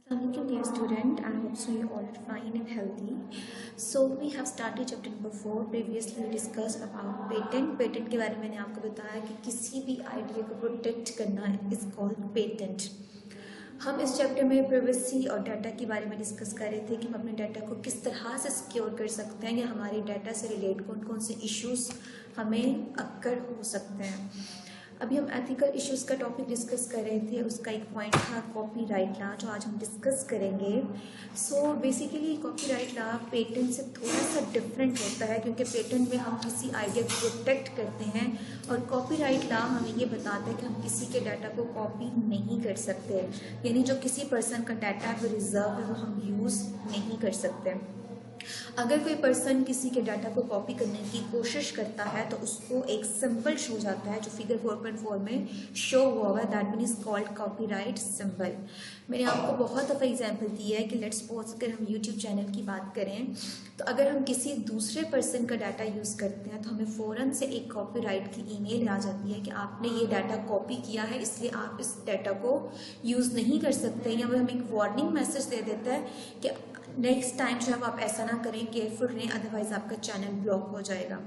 Assalamualaikum dear student, I hope so you all are fine and healthy. So we have started chapter number 4. Previously we discussed about patent. Patent के बारे में मैंने आपको बताया कि किसी भी आइडिया को प्रोटेक्ट करना इज कॉल्ड पेटेंट. हम इस चैप्टर में प्राइवेसी और डाटा के बारे में डिस्कस कर रहे थे कि हम अपने डाटा को किस तरह से सिक्योर कर सकते हैं या हमारे डाटा से रिलेट कौन कौन से इश्यूज हमें अक्कर हो सकते हैं. अभी हम एथिकल इश्यूज का टॉपिक डिस्कस कर रहे थे. उसका एक पॉइंट था कॉपीराइट लॉ, जो आज हम डिस्कस करेंगे. So basically copyright law patent से थोड़ा सा डिफरेंट होता है, क्योंकि पेटेंट में हम किसी आइडिया को प्रोटेक्ट करते हैं और कॉपीराइट लॉ हमें ये बताता है कि हम किसी के डाटा को कॉपी नहीं कर सकते. यानी जो किसी पर्सन का डाटा है वो रिजर्व है, वो हम यूज़ नहीं कर सकते. अगर कोई पर्सन किसी के डाटा को कॉपी करने की कोशिश करता है तो उसको एक सिंबल शो जाता है जो फिगर 4.4 में शो हुआ है. That mean is called copyright symbol. मैंने आपको बहुत दफ़ा एग्जांपल दिया है कि लेट्स सपोज अगर हम यूट्यूब चैनल की बात करें तो अगर हम किसी दूसरे पर्सन का डाटा यूज़ करते हैं तो हमें फ़ौरन से एक कॉपीराइट की ईमेल आ जाती है कि आपने ये डाटा कॉपी किया है, इसलिए आप इस डाटा को यूज़ नहीं कर सकते. या वो हमें एक वार्निंग मैसेज दे देता है कि नेक्स्ट टाइम जो है आप ऐसा ना करें, केयरफुल रहें, अदरवाइज आपका चैनल ब्लॉक हो जाएगा.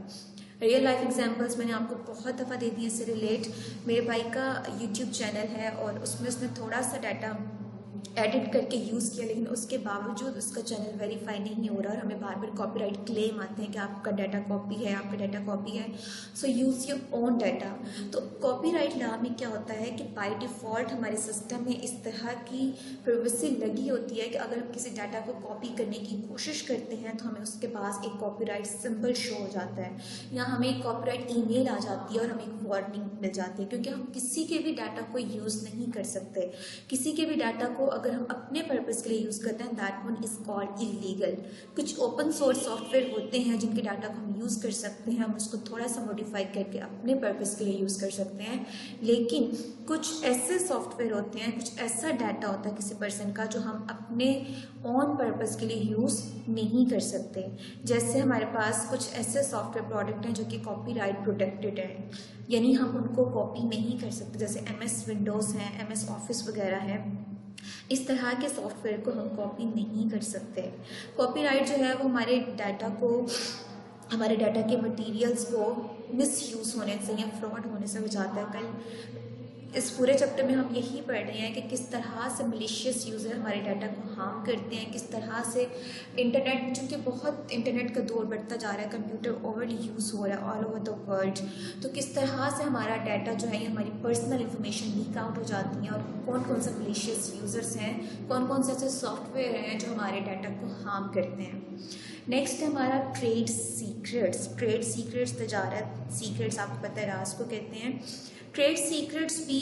रियल लाइफ एग्जांपल्स मैंने आपको बहुत दफ़ा दे दिए इससे रिलेट. मेरे भाई का यूट्यूब चैनल है और उसमें उसने थोड़ा सा डाटा एडिट करके यूज़ किया, लेकिन उसके बावजूद उसका चैनल वेरीफाई नहीं हो रहा और हमें बार बार कॉपीराइट क्लेम आते हैं कि आपका डाटा कॉपी है, आपका डाटा कॉपी है. So use your own data. तो कॉपीराइट लॉ में क्या होता है कि बाय डिफ़ॉल्ट हमारे सिस्टम में इस तरह की प्राइवेसी लगी होती है कि अगर हम किसी डाटा को कॉपी करने की कोशिश करते हैं तो हमें उसके पास एक कॉपीराइट सिंबल शो हो जाता है या हमें एक कॉपीराइट ईमेल आ जाती है और हमें एक वार्निंग मिल जाती है, क्योंकि हम किसी के भी डाटा को यूज़ नहीं कर सकते. किसी के भी डाटा को अगर हम अपने पर्पस के लिए यूज़ करते हैं that one is called illegal. कुछ ओपन सोर्स सॉफ्टवेयर होते हैं जिनके डाटा को हम यूज़ कर सकते हैं, हम उसको थोड़ा सा मॉडिफाई करके अपने पर्पस के लिए यूज़ कर सकते हैं. लेकिन कुछ ऐसे सॉफ्टवेयर होते हैं, कुछ ऐसा डाटा होता है किसी पर्सन का जो हम अपने ऑन पर्पस के लिए यूज़ नहीं कर सकते. जैसे हमारे पास कुछ ऐसे सॉफ्टवेयर प्रोडक्ट हैं जो कि कॉपीराइट प्रोटेक्टेड हैं, यानी हम उनको कॉपी नहीं कर सकते. जैसे MS विंडोज़ हैं, MS ऑफिस वगैरह है, इस तरह के सॉफ्टवेयर को हम कॉपी नहीं कर सकते. कॉपीराइट जो है वो हमारे डाटा को, हमारे डाटा के मटेरियल्स को मिसयूज़ होने से या फ्रॉड होने से बचाता है. कल इस पूरे चैप्टर में हम यही पढ़ रहे हैं कि किस तरह से मलिशियस यूज़र हमारे डाटा को हार्म करते हैं, किस तरह से इंटरनेट, चूँकि बहुत इंटरनेट का दौर बढ़ता जा रहा है, कंप्यूटर ओवरली यूज़ हो रहा है ऑल ओवर द वर्ल्ड, तो किस तरह से हमारा डाटा जो है हमारी पर्सनल इन्फॉर्मेशन लीक आउट हो जाती है और कौन कौन से मलिशियस यूज़र्स हैं, कौन कौन से ऐसे सॉफ्टवेयर हैं जो हमारे डाटा को हार्म करते हैं. नेक्स्ट है हमारा ट्रेड सीक्रेट्स. ट्रेड सीक्रेट्स तजारत सीक्रेट्स आपको पता है राज को कहते हैं. ट्रेड सीक्रेट्स भी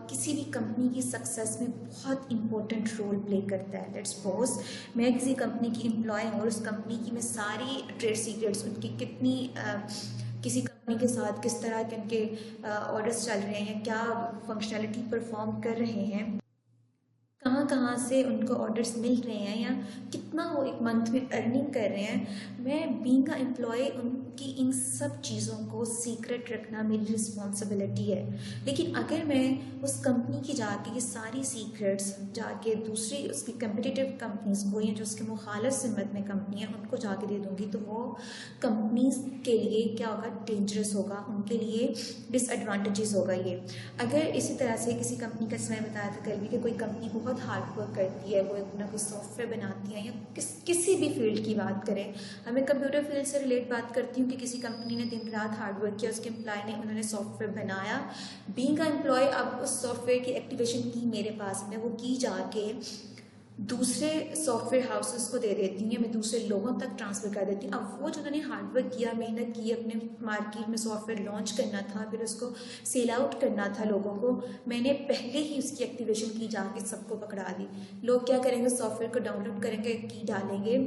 किसी भी कंपनी की सक्सेस में बहुत इंपॉर्टेंट रोल प्ले करता है. लेट्स सपोज मैं किसी कंपनी की एम्प्लॉय हूँ और उस कंपनी की मैं सारी ट्रेड सीक्रेट्स, उनकी कितनी किसी कंपनी के साथ किस तरह के उनके ऑर्डर्स चल रहे हैं, क्या फंक्शनैलिटी परफॉर्म कर रहे हैं, कहाँ कहाँ से उनको ऑर्डर्स मिल रहे हैं या कितना वो एक मंथ में अर्निंग कर रहे हैं, मैं बीइंग अ एम्प्लॉय उनकी इन सब चीज़ों को सीक्रेट रखना मेरी रिस्पॉन्सिबिलिटी है. लेकिन अगर मैं उस कंपनी की जाके ये सारी सीक्रेट्स जाके दूसरी उसकी कम्पिटिटिव कंपनीज को या जो उसके मुखालिफ सिमत में कंपनी है उनको जाके दे दूँगी तो वो कंपनीज के लिए क्या होगा, डेंजरस होगा, उनके लिए डिसएडवांटेजेस होगा ये. अगर इसी तरह से किसी कंपनी का समय बताया था कल भी कि कोई कंपनी बहुत हार्ड वर्क करती है, वो अपना कोई सॉफ्टवेयर बनाती है या किसी भी फील्ड की बात करें, हमें कंप्यूटर फील्ड से रिलेट बात करती हूँ कि किसी कंपनी ने दिन रात हार्ड वर्क किया, उसके एम्प्लॉय ने उन्होंने सॉफ्टवेयर बनाया. बीइंग अ एम्प्लॉय अब उस सॉफ्टवेयर की एक्टिवेशन की मेरे पास में, वो की जाके दूसरे सॉफ्टवेयर हाउसेस को दे देती हूँ या मैं दूसरे लोगों तक ट्रांसफ़र कर देती हूँ. अब वो जिन्होंने हार्डवर्क किया, मेहनत की, अपने मार्केट में सॉफ्टवेयर लॉन्च करना था, फिर उसको सेल आउट करना था लोगों को, मैंने पहले ही उसकी एक्टिवेशन की जाके सबको पकड़ा दी. लोग क्या करेंगे, सॉफ्टवेयर को डाउनलोड करेंगे, की डालेंगे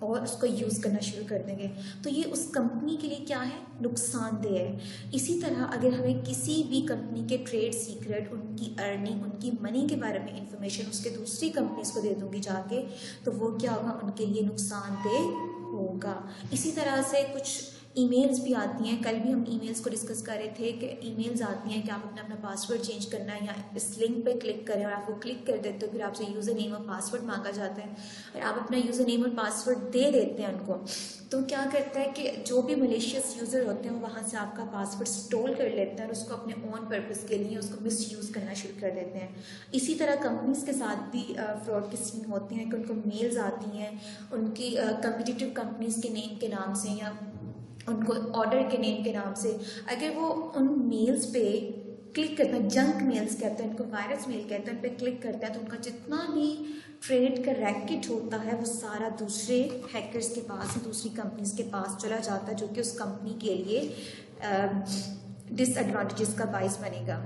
और उसको यूज़ करना शुरू कर देंगे. तो ये उस कंपनी के लिए क्या है, नुकसानदेह है. इसी तरह अगर हमें किसी भी कंपनी के ट्रेड सीक्रेट, उनकी अर्निंग, उनकी मनी के बारे में इंफॉर्मेशन उसके दूसरी कंपनीज को दे दूंगी जाके, तो वो क्या होगा, उनके लिए नुकसानदेह होगा. इसी तरह से कुछ ईमेल्स भी आती हैं। कल भी हम ईमेल्स को डिस्कस कर रहे थे कि ईमेल्स आती हैं कि आप अपना पासवर्ड चेंज करना है, या इस लिंक पे क्लिक करें और आप वो क्लिक कर देते हो, फिर आपसे यूज़र नेम और पासवर्ड मांगा जाता है और आप अपना यूज़र नेम और पासवर्ड दे देते हैं उनको। तो क्या करता है कि जो भी मलेशियस यूज़र होते हैं वो वहाँ से आपका पासवर्ड स्टोर कर लेते हैं और उसको अपने ओन पर्पस के लिए उसको मिसयूज़ करना शुरू कर देते हैं। इसी तरह कंपनीज के साथ भी फ्रॉड की सीन होती हैं कि उनको मेल्स आती हैं उनकी कम्पिटिटिव कंपनीज के नेम के नाम से या उनको ऑर्डर के नेम के नाम से। अगर वो उन मेल्स पे क्लिक करते हैं, जंक मेल्स कहते हैं उनको, वायरस मेल कहते हैं, उन पर क्लिक करते हैं तो उनका जितना भी ट्रेड का रैकेट होता है वो सारा दूसरे हैकर्स के पास, दूसरी कंपनीज के पास चला जाता है, जो कि उस कंपनी के लिए डिसएडवांटेजेस का बाइस बनेगा।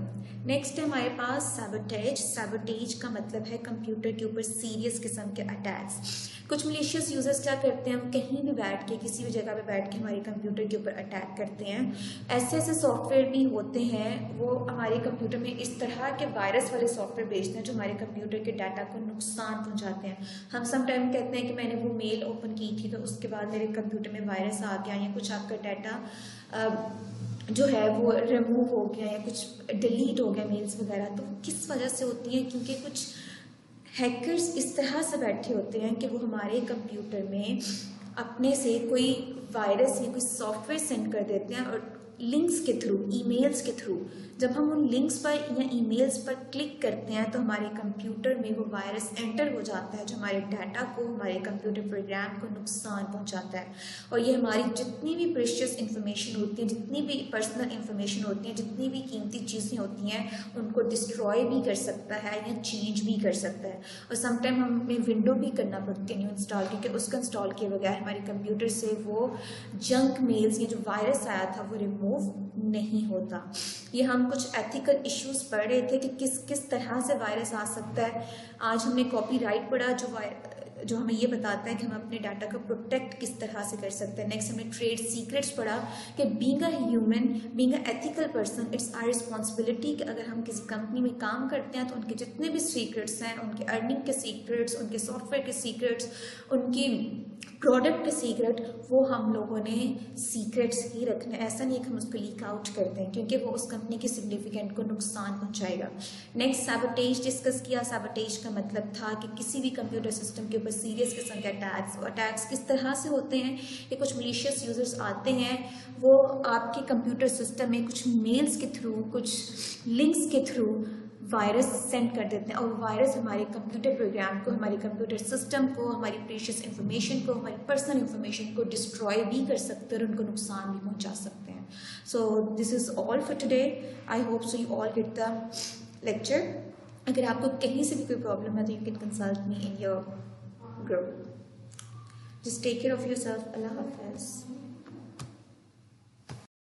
नेक्स्ट है हमारे पास सैबोटेज। सैबोटेज का मतलब है कंप्यूटर के ऊपर सीरियस किस्म के अटैक्स। कुछ मलेशियस यूजर्स क्या करते हैं, हम कहीं भी बैठ के किसी भी जगह पे बैठ के हमारे कंप्यूटर के ऊपर अटैक करते हैं। ऐसे ऐसे सॉफ्टवेयर भी होते हैं वो हमारे कंप्यूटर में इस तरह के वायरस वाले सॉफ्टवेयर भेजते हैं जो हमारे कंप्यूटर के डाटा को नुकसान पहुंचाते हैं। हम समटाइम कहते हैं कि मैंने वो मेल ओपन की थी तो उसके बाद मेरे कंप्यूटर में वायरस आ गया या कुछ आपका डाटा जो है वो रिमूव हो गया या कुछ डिलीट हो गया मेल्स वगैरह। तो किस वजह से होती है, क्योंकि कुछ हैकर्स इस तरह से बैठे होते हैं कि वो हमारे कंप्यूटर में अपने से कोई वायरस या कोई सॉफ्टवेयर सेंड कर देते हैं और लिंक्स के थ्रू, ईमेल्स के थ्रू जब हम उन लिंक्स पर या ईमेल्स पर क्लिक करते हैं तो हमारे कंप्यूटर में वो वायरस एंटर हो जाता है जो हमारे डाटा को, हमारे कंप्यूटर प्रोग्राम को नुकसान पहुंचाता है। और ये हमारी जितनी भी प्रेशियस इंफॉर्मेशन होती है, जितनी भी पर्सनल इंफॉर्मेशन होती है, जितनी भी कीमती चीज़ें होती हैं उनको डिस्ट्रॉय भी कर सकता है या चेंज भी कर सकता है। और समटाइम हमें विंडो भी करना पड़ती है न्यू इंस्टॉल, क्योंकि उसको इंस्टॉल किए बगैर हमारे कंप्यूटर से वो जंक मेल्स या जो वायरस आया था वो रिमूव नहीं होता। ये हम कुछ एथिकल इश्यूज पढ़ रहे थे कि किस किस तरह से वायरस आ सकता है। आज हमने कॉपीराइट पढ़ा जो हमें ये बताता है कि हम अपने डाटा को प्रोटेक्ट किस तरह से कर सकते हैं। नेक्स्ट हमने ट्रेड सीक्रेट्स पढ़ा कि being a human, being a ethical person, it's our responsibility कि अगर हम किसी कंपनी में काम करते हैं तो उनके जितने भी सीक्रेट्स हैं, उनके अर्निंग के सीक्रेट्स, उनके सॉफ्टवेयर के सीक्रेट्स, उनकी प्रोडक्ट के सीक्रेट, वो हम लोगों ने सीक्रेट्स ही रखना है। ऐसा नहीं है कि हम उसको लीक आउट करते हैं क्योंकि वो उस कंपनी के सिग्निफिकेंट को नुकसान पहुंचाएगा। नेक्स्ट सैबोटेज डिस्कस किया। सैबोटेज का मतलब था कि किसी भी कंप्यूटर सिस्टम के ऊपर सीरियस किस्म के अटैक्स किस तरह से होते हैं कि कुछ मलिशियस यूजर्स आते हैं, वो आपके कंप्यूटर सिस्टम में कुछ मेल्स के थ्रू, कुछ लिंक्स के थ्रू वायरस सेंड कर देते हैं और वायरस हमारे कंप्यूटर प्रोग्राम को, हमारे कंप्यूटर सिस्टम को, हमारी प्रीशियस इंफॉर्मेशन को, हमारी पर्सनल इंफॉर्मेशन को डिस्ट्रॉय भी कर सकते हैं और उनको नुकसान भी पहुंचा सकते हैं। So this is all for today. I hope so you all get the lecture. अगर आपको कहीं से भी कोई प्रॉब्लम है तो you can consult me in your group. Just take care of yourself. अल्लाह हाफिज़।